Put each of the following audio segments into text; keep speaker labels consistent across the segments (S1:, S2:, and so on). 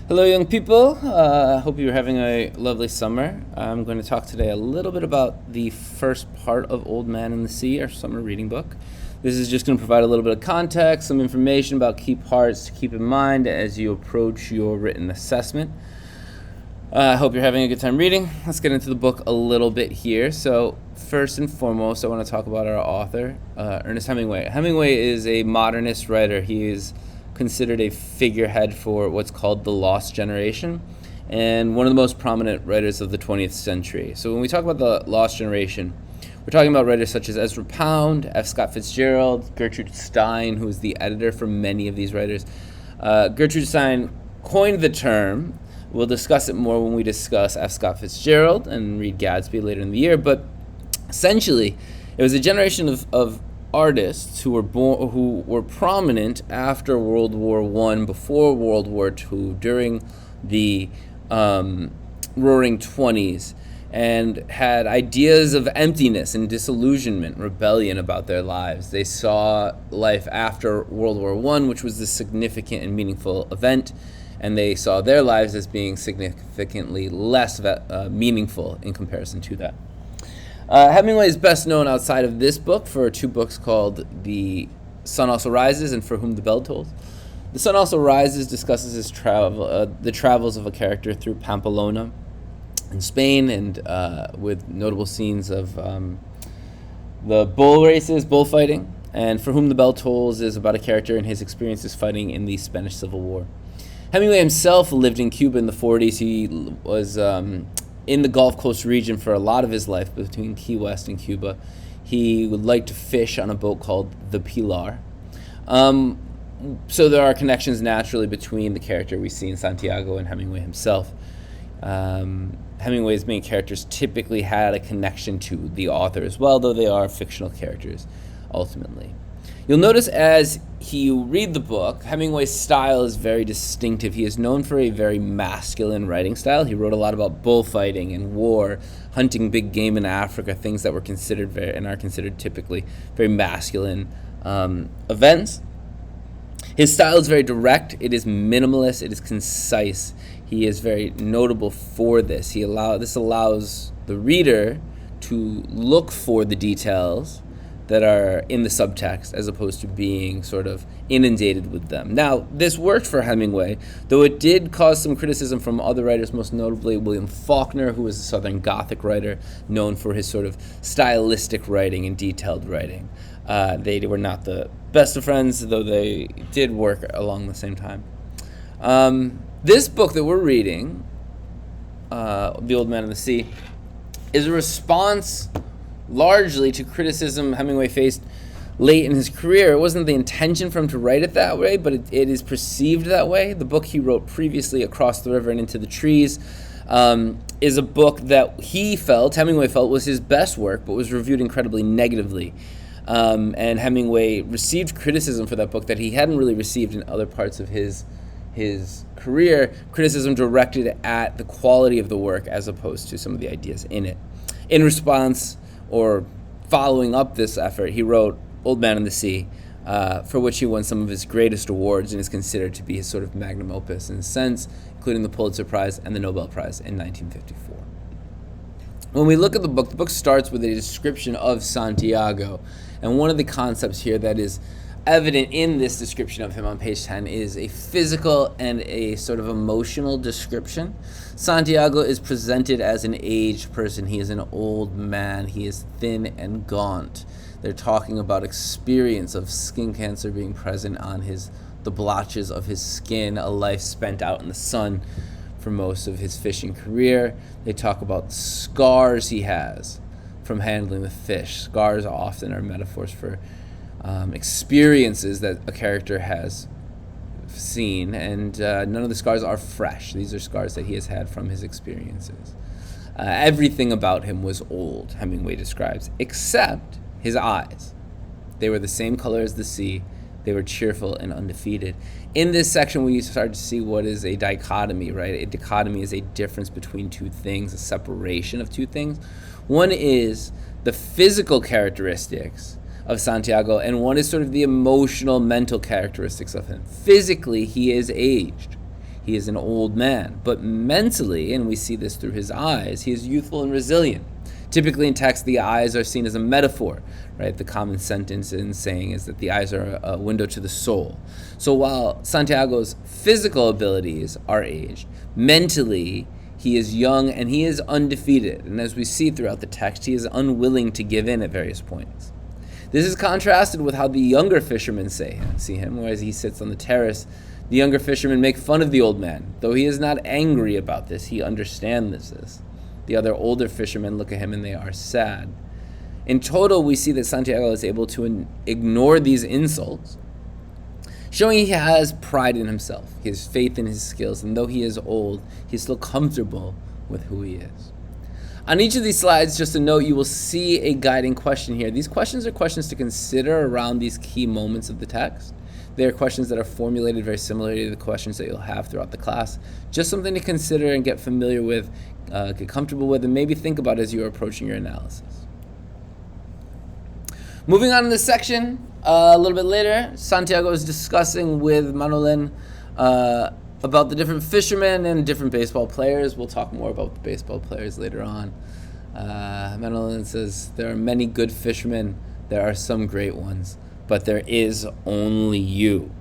S1: Hello, young people. Hope you're having a lovely summer. I'm going to talk today a little bit about the first part of Old Man and the Sea, our summer reading book. This is just going to provide a little bit of context, some information about key parts to keep in mind as you approach your written assessment. I hope you're having a good time reading. Let's get into the book a little bit here. So, first and foremost, I want to talk about our author, Ernest Hemingway. Hemingway is a modernist writer. He is considered a figurehead for what's called the Lost Generation and one of the most prominent writers of the 20th century. So when we talk about the Lost Generation, we're talking about writers such as Ezra Pound, F. Scott Fitzgerald, Gertrude Stein, who is the editor for many of these writers. Gertrude Stein coined the term. We'll discuss it more when we discuss F. Scott Fitzgerald and read Gadsby later in the year, but essentially it was a generation of artists who were prominent after World War I, before World War II, during the Roaring Twenties, and had ideas of emptiness and disillusionment, rebellion about their lives. They saw life after World War I, which was a significant and meaningful event, and they saw their lives as being significantly less meaningful in comparison to that. Hemingway is best known outside of this book for two books called The Sun Also Rises and For Whom the Bell Tolls. The Sun Also Rises discusses his the travels of a character through Pamplona in Spain, and with notable scenes of the bull races, bullfighting. And For Whom the Bell Tolls is about a character and his experiences fighting in the Spanish Civil War. Hemingway himself lived in Cuba in the 40s. He was in the Gulf Coast region for a lot of his life, between Key West and Cuba. He would like to fish on a boat called the Pilar. So there are connections naturally between the character we see in Santiago and Hemingway himself. Hemingway's main characters typically had a connection to the author as well, though they are fictional characters ultimately. You'll notice as you read the book, Hemingway's style is very distinctive. He is known for a very masculine writing style. He wrote a lot about bullfighting and war, hunting big game in Africa, things that were considered and are considered typically very masculine events. His style is very direct. It is minimalist. It is concise. He is very notable for this. This allows the reader to look for the details that are in the subtext as opposed to being sort of inundated with them. Now, this worked for Hemingway, though it did cause some criticism from other writers, most notably William Faulkner, who was a Southern Gothic writer known for his sort of stylistic writing and detailed writing. They were not the best of friends, though they did work along the same time. This book that we're reading, The Old Man and the Sea, is a response largely to criticism Hemingway faced late in his career. It wasn't the intention for him to write it that way, but it is perceived that way. The book he wrote previously, Across the River and Into the Trees, is a book that Hemingway felt was his best work, but was reviewed incredibly negatively. And Hemingway received criticism for that book that he hadn't really received in other parts of his career, criticism directed at the quality of the work as opposed to some of the ideas in it. In response, or following up this effort, he wrote Old Man and the Sea, for which he won some of his greatest awards and is considered to be his sort of magnum opus in a sense, including the Pulitzer Prize and the Nobel Prize in 1954. When we look at the book starts with a description of Santiago, and one of the concepts here that is evident in this description of him on page 10 is a physical and a sort of emotional description. Santiago is presented as an aged person. He is an old man. He is thin and gaunt. They're talking about experience of skin cancer being present on the blotches of his skin, a life spent out in the sun for most of his fishing career. They talk about scars he has from handling the fish. Scars often are metaphors for experiences that a character has seen, and none of the scars are fresh. These are scars that he has had from his experiences. Everything about him was old, Hemingway describes, except his eyes. They were the same color as the sea. They were cheerful and undefeated. In this section, we start to see what is a dichotomy, right? A dichotomy is a difference between two things, a separation of two things. One is the physical characteristics of Santiago, and one is sort of the emotional, mental characteristics of him. Physically, he is aged. He is an old man. But mentally, and we see this through his eyes, he is youthful and resilient. Typically in text, the eyes are seen as a metaphor, right? The common sentence in saying is that the eyes are a window to the soul. So while Santiago's physical abilities are aged, mentally he is young and he is undefeated. And as we see throughout the text, he is unwilling to give in at various points. This is contrasted with how the younger fishermen see him, whereas he sits on the terrace. The younger fishermen make fun of the old man. Though he is not angry about this, he understands this. The other older fishermen look at him and they are sad. In total, we see that Santiago is able to ignore these insults, showing he has pride in himself. He has faith in his skills, and though he is old, he's still comfortable with who he is. On each of these slides, just a note, you will see a guiding question here. These questions are questions to consider around these key moments of the text. They are questions that are formulated very similarly to the questions that you'll have throughout the class. Just something to consider and get familiar with, get comfortable with, and maybe think about as you're approaching your analysis. Moving on in this section, a little bit later, Santiago is discussing with Manolén about the different fishermen and different baseball players. We'll talk more about the baseball players later on. Manolén says, there are many good fishermen, there are some great ones, but there is only you.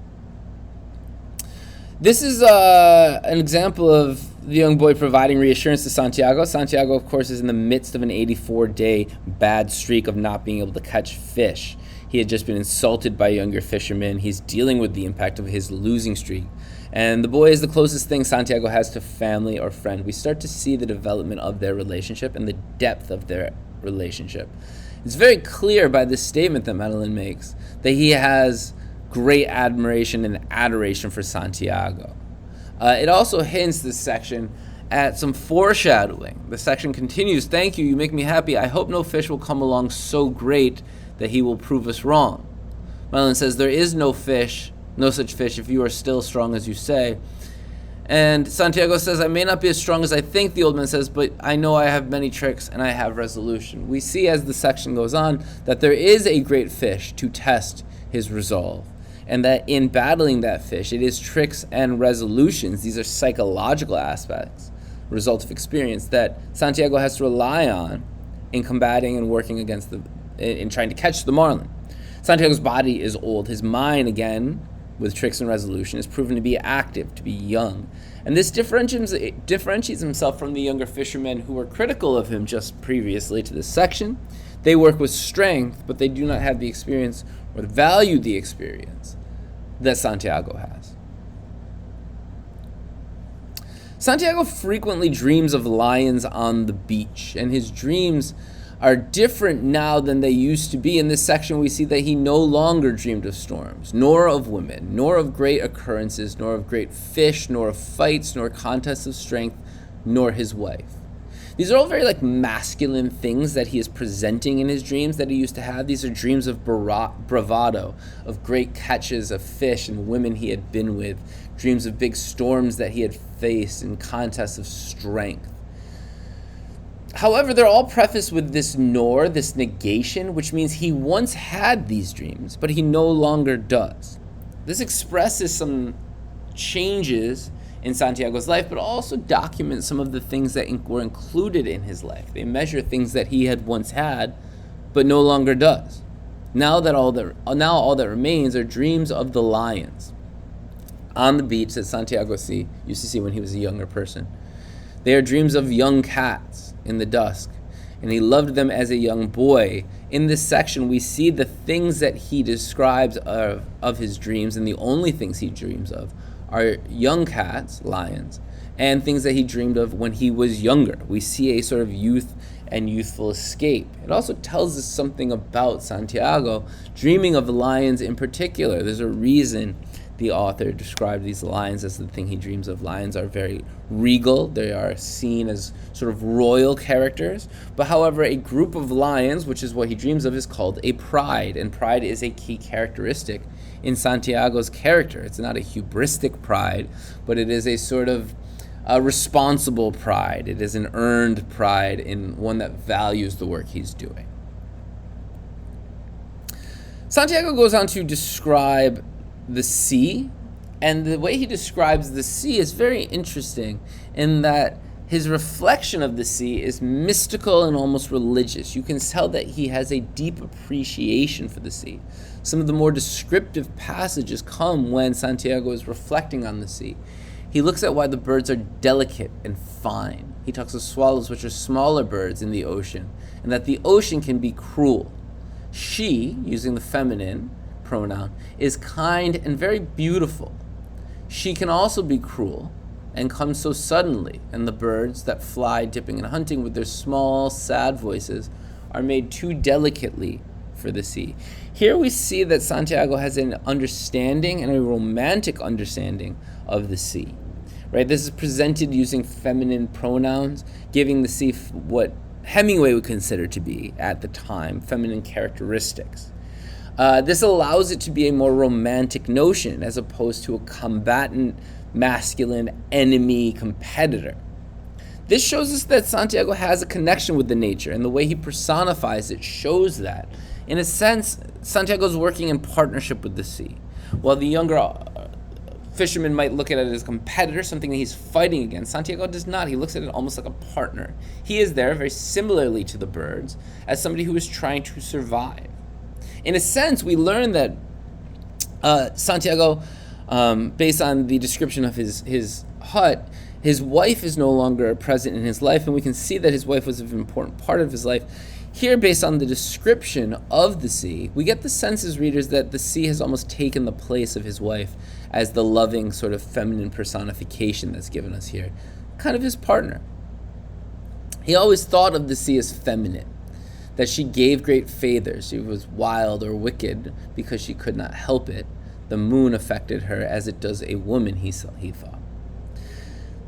S1: This is an example of the young boy providing reassurance to Santiago. Santiago, of course, is in the midst of an 84-day bad streak of not being able to catch fish. He had just been insulted by younger fishermen. He's dealing with the impact of his losing streak. And the boy is the closest thing Santiago has to family or friend. We start to see the development of their relationship and the depth of their relationship. It's very clear by this statement that Manolén makes that he has great admiration and adoration for Santiago. It also hints, this section, at some foreshadowing. The section continues, thank you, you make me happy. I hope no fish will come along so great that he will prove us wrong. Manolén says, there is no fish, no such fish, if you are still strong as you say. And Santiago says, I may not be as strong as I think, the old man says, but I know I have many tricks and I have resolution. We see as the section goes on that there is a great fish to test his resolve. And that in battling that fish, it is tricks and resolutions. These are psychological aspects, result of experience, that Santiago has to rely on in combating and working against in trying to catch the marlin. Santiago's body is old. His mind, again, with tricks and resolution, is proven to be active, to be young. And this differentiates himself from the younger fishermen who were critical of him just previously to this section. They work with strength, but they do not have the experience or value the experience that Santiago has. Santiago frequently dreams of lions on the beach, and his dreams are different now than they used to be. In this section, we see that he no longer dreamed of storms, nor of women, nor of great occurrences, nor of great fish, nor of fights, nor contests of strength, nor his wife. These are all very masculine things that he is presenting in his dreams that he used to have. These are dreams of bravado, of great catches of fish and women he had been with, dreams of big storms that he had faced and contests of strength. However, they're all prefaced with this nor, this negation, which means he once had these dreams, but he no longer does. This expresses some changes in Santiago's life, but also documents some of the things that were included in his life. They measure things that he had once had, but no longer does. Now all that remains are dreams of the lions on the beach that Santiago used to see when he was a younger person. They are dreams of young cats in the dusk, and he loved them as a young boy. In this section, we see the things that he describes of his dreams, and the only things he dreams of are young cats, lions, and things that he dreamed of when he was younger. We see a sort of youth and youthful escape. It also tells us something about Santiago dreaming of lions in particular. There's a reason the author described these lions as the thing he dreams of. Lions are very regal. They are seen as sort of royal characters. But however, a group of lions, which is what he dreams of, is called a pride. And pride is a key characteristic in Santiago's character. It's not a hubristic pride, but it is a sort of a responsible pride. It is an earned pride, in one that values the work he's doing. Santiago goes on to describe the sea And the way he describes the sea is very interesting in that his reflection of the sea is mystical and almost religious. You can tell that he has a deep appreciation for the sea. Some of the more descriptive passages come when Santiago is reflecting on the sea. He looks at why the birds are delicate and fine. He talks of swallows, which are smaller birds in the ocean, and that the ocean can be cruel. She, using the feminine pronoun, is kind and very beautiful. She can also be cruel and come so suddenly, and the birds that fly dipping and hunting with their small, sad voices are made too delicately for the sea. Here we see that Santiago has an understanding and a romantic understanding of the sea. Right? This is presented using feminine pronouns, giving the sea what Hemingway would consider to be, at the time, feminine characteristics. This allows it to be a more romantic notion as opposed to a combatant, masculine, enemy, competitor. This shows us that Santiago has a connection with the nature, and the way he personifies it shows that. In a sense, Santiago is working in partnership with the sea. While the younger fisherman might look at it as a competitor, something that he's fighting against, Santiago does not. He looks at it almost like a partner. He is there, very similarly to the birds, as somebody who is trying to survive. In a sense, we learn that Santiago, based on the description of his hut, his wife is no longer present in his life, and we can see that his wife was an important part of his life. Here, based on the description of the sea, we get the sense as readers that the sea has almost taken the place of his wife as the loving sort of feminine personification that's given us here, kind of his partner. He always thought of the sea as feminine, that she gave great favor. She was wild or wicked because she could not help it. The moon affected her as it does a woman, he thought.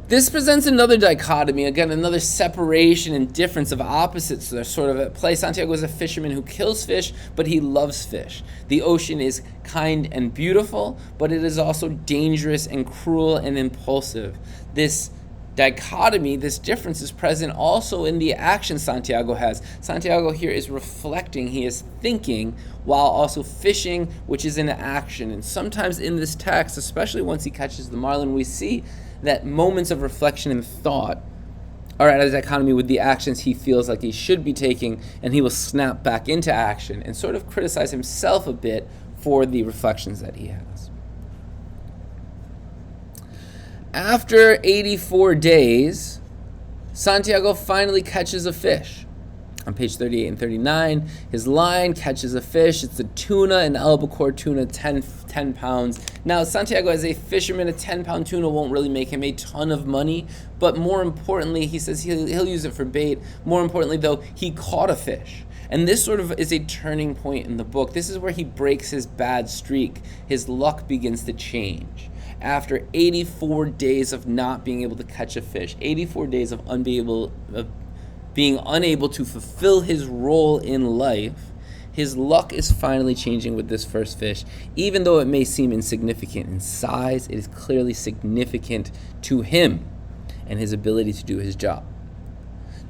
S1: This presents another dichotomy, again, another separation and difference of opposites that are sort of at play. Santiago is a fisherman who kills fish, but he loves fish. The ocean is kind and beautiful, but it is also dangerous and cruel and impulsive. This dichotomy, this difference is present also in the action Santiago has. Santiago here is reflecting, he is thinking, while also fishing, which is in action. And sometimes in this text, especially once he catches the marlin, we see that moments of reflection and thought are at a dichotomy with the actions he feels like he should be taking, and he will snap back into action and sort of criticize himself a bit for the reflections that he has. After 84 days, Santiago finally catches a fish. On page 38 and 39, his line catches a fish. It's a tuna, an albacore tuna, 10 pounds. Now, Santiago, as a fisherman, a 10-pound tuna won't really make him a ton of money, but more importantly, he says he'll use it for bait. More importantly, though, he caught a fish. And this sort of is a turning point in the book. This is where he breaks his bad streak. His luck begins to change. After 84 days of not being able to catch a fish, 84 days of being unable to fulfill his role in life, his luck is finally changing with this first fish. Even though it may seem insignificant in size, it is clearly significant to him and his ability to do his job.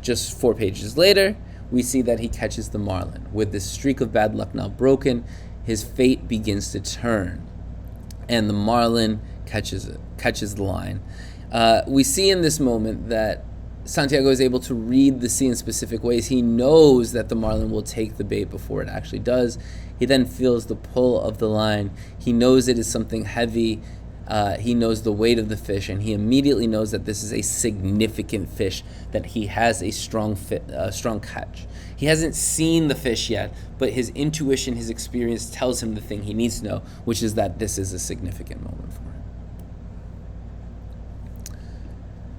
S1: Just 4 pages later, we see that he catches the marlin. With this streak of bad luck now broken, his fate begins to turn, and the marlin catches the line. We see in this moment that Santiago is able to read the sea in specific ways. He knows that the marlin will take the bait before it actually does. He then feels the pull of the line. He knows it is something heavy. He knows the weight of the fish, and he immediately knows that this is a significant fish, that he has a strong catch. He hasn't seen the fish yet, but his intuition, his experience tells him the thing he needs to know, which is that this is a significant moment for him.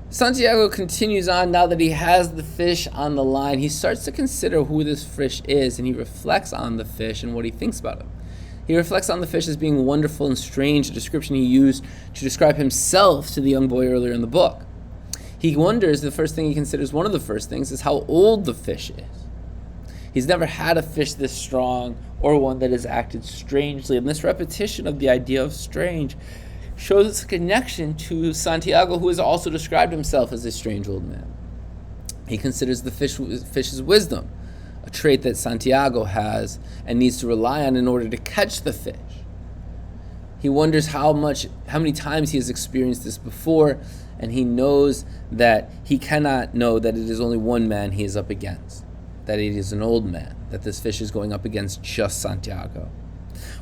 S1: Santiago continues on. Now that he has the fish on the line, he starts to consider who this fish is, and he reflects on the fish and what he thinks about him. He reflects on the fish as being wonderful and strange, a description he used to describe himself to the young boy earlier in the book. He wonders, the first thing he considers, one of the first things, is how old the fish is. He's never had a fish this strong or one that has acted strangely, and this repetition of the idea of strange shows a connection to Santiago, who has also described himself as a strange old man. He considers the fish's wisdom, a trait that Santiago has and needs to rely on in order to catch the fish. He wonders how many times he has experienced this before, and he knows that he cannot know that it is only one man he is up against, that it is an old man, that this fish is going up against just Santiago.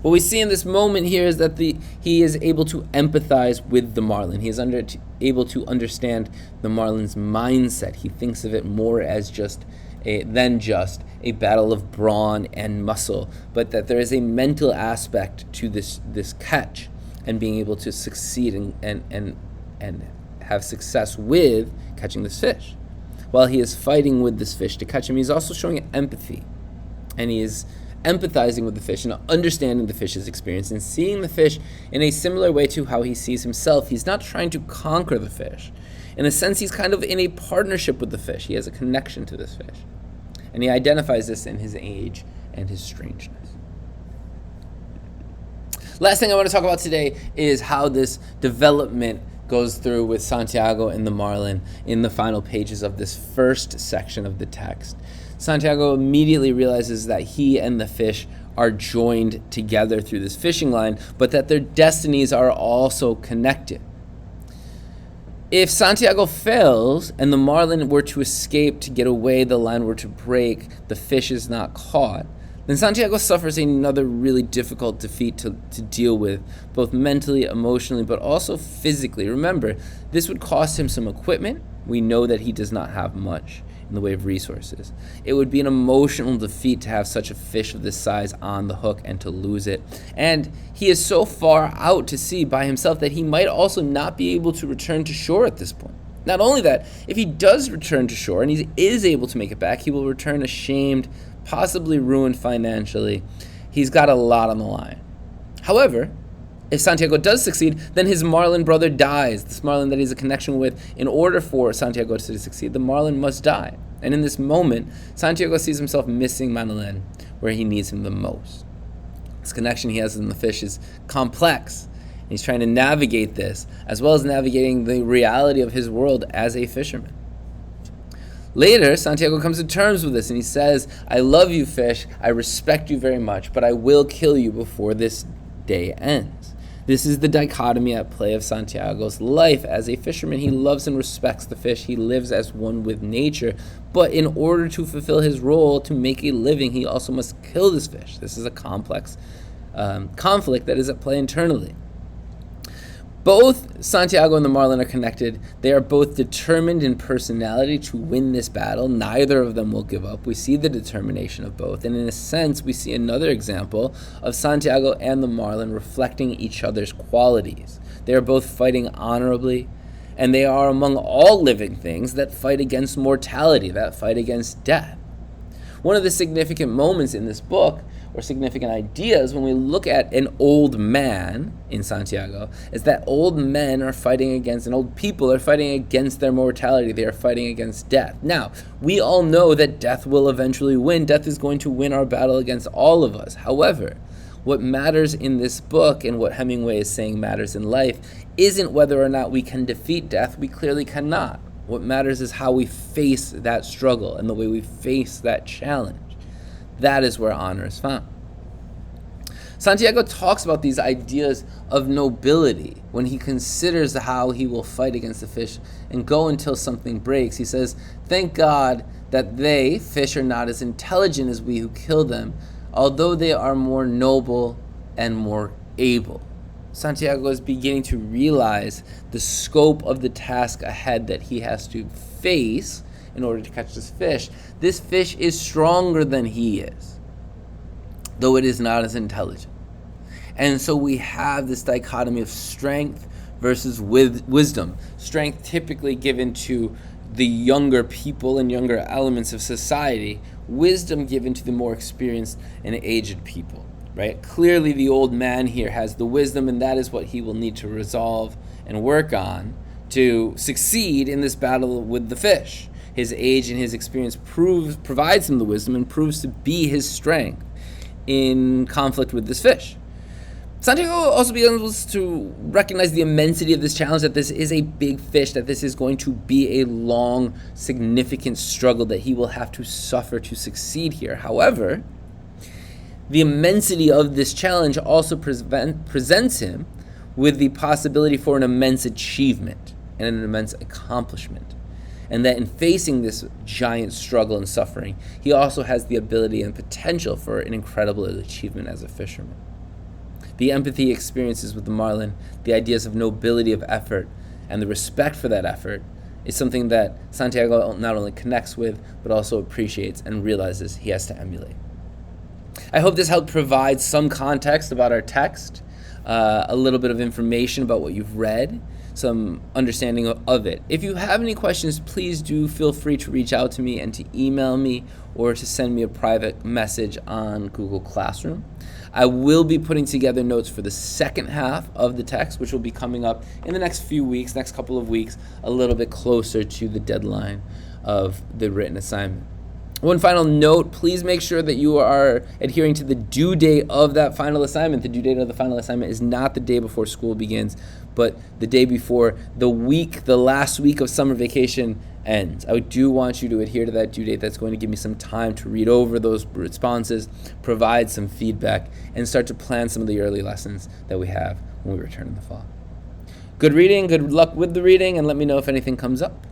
S1: What we see in this moment here is that he is able to empathize with the marlin. He is able to understand the marlin's mindset. He thinks of it more as just a battle of brawn and muscle, but that there is a mental aspect to this catch and being able to succeed and have success with catching this fish. While he is fighting with this fish to catch him, he's also showing empathy, and he is empathizing with the fish and understanding the fish's experience and seeing the fish in a similar way to how he sees himself. He's not trying to conquer the fish. In a sense, he's kind of in a partnership with the fish. He has a connection to this fish. And he identifies this in his age and his strangeness. Last thing I want to talk about today is how this development goes through with Santiago and the marlin in the final pages of this first section of the text. Santiago immediately realizes that he and the fish are joined together through this fishing line, but that their destinies are also connected. If Santiago fails and the marlin were to escape, to get away, the line were to break, the fish is not caught, then Santiago suffers another really difficult defeat to deal with, both mentally, emotionally, but also physically. Remember, this would cost him some equipment. We know that he does not have much in the way of resources. It would be an emotional defeat to have such a fish of this size on the hook and to lose it. And he is so far out to sea by himself that he might also not be able to return to shore at this point. Not only that, if he does return to shore and he is able to make it back, he will return ashamed, possibly ruined financially. He's got a lot on the line. However, if Santiago does succeed, then his marlin brother dies. This marlin that he's a connection with. In order for Santiago to succeed, the marlin must die. And in this moment, Santiago sees himself missing Manilén where he needs him the most. This connection he has in the fish is complex. And he's trying to navigate this, as well as navigating the reality of his world as a fisherman. Later, Santiago comes to terms with this, and he says, "I love you, fish. I respect you very much, but I will kill you before this day ends." This is the dichotomy at play of Santiago's life. As a fisherman, he loves and respects the fish. He lives as one with nature. But in order to fulfill his role, to make a living, he also must kill this fish. This is a complex conflict that is at play internally. Both Santiago and the marlin are connected. They are both determined in personality to win this battle. Neither of them will give up. We see the determination of both. And in a sense, we see another example of Santiago and the marlin reflecting each other's qualities. They are both fighting honorably, and they are among all living things that fight against mortality, that fight against death. One of the significant moments in this book, or significant ideas when we look at an old man in Santiago, is that old men are fighting against, and old people are fighting against their mortality. They are fighting against death. Now, we all know that death will eventually win. Death is going to win our battle against all of us. However, what matters in this book, and what Hemingway is saying matters in life, isn't whether or not we can defeat death. We clearly cannot. What matters is how we face that struggle and the way we face that challenge. That is where honor is found. Santiago talks about these ideas of nobility when he considers how he will fight against the fish and go until something breaks. He says, "Thank God that they, fish, are not as intelligent as we who kill them, although they are more noble and more able." Santiago is beginning to realize the scope of the task ahead that he has to face in order to catch this fish. This fish is stronger than he is, though it is not as intelligent. And so we have this dichotomy of strength versus wisdom. Strength typically given to the younger people and younger elements of society. Wisdom given to the more experienced and aged people, right? Clearly the old man here has the wisdom, and that is what he will need to resolve and work on to succeed in this battle with the fish. His age and his experience provides him the wisdom and proves to be his strength in conflict with this fish. Santiago also begins to recognize the immensity of this challenge, that this is a big fish, that this is going to be a long, significant struggle that he will have to suffer to succeed here. However, the immensity of this challenge also presents him with the possibility for an immense achievement and an immense accomplishment. And that in facing this giant struggle and suffering, he also has the ability and potential for an incredible achievement as a fisherman. The empathy he experiences with the marlin, the ideas of nobility of effort, and the respect for that effort is something that Santiago not only connects with, but also appreciates and realizes he has to emulate. I hope this helped provide some context about our text, a little bit of information about what you've read, some understanding of it. If you have any questions, please do feel free to reach out to me and to email me or to send me a private message on Google Classroom. I will be putting together notes for the second half of the text, which will be coming up in the next few weeks, next couple of weeks, a little bit closer to the deadline of the written assignment. One final note, please make sure that you are adhering to the due date of that final assignment. The due date of the final assignment is not the day before school begins, but the day before the last week of summer vacation ends. I do want you to adhere to that due date. That's going to give me some time to read over those responses, provide some feedback, and start to plan some of the early lessons that we have when we return in the fall. Good reading, good luck with the reading, and let me know if anything comes up.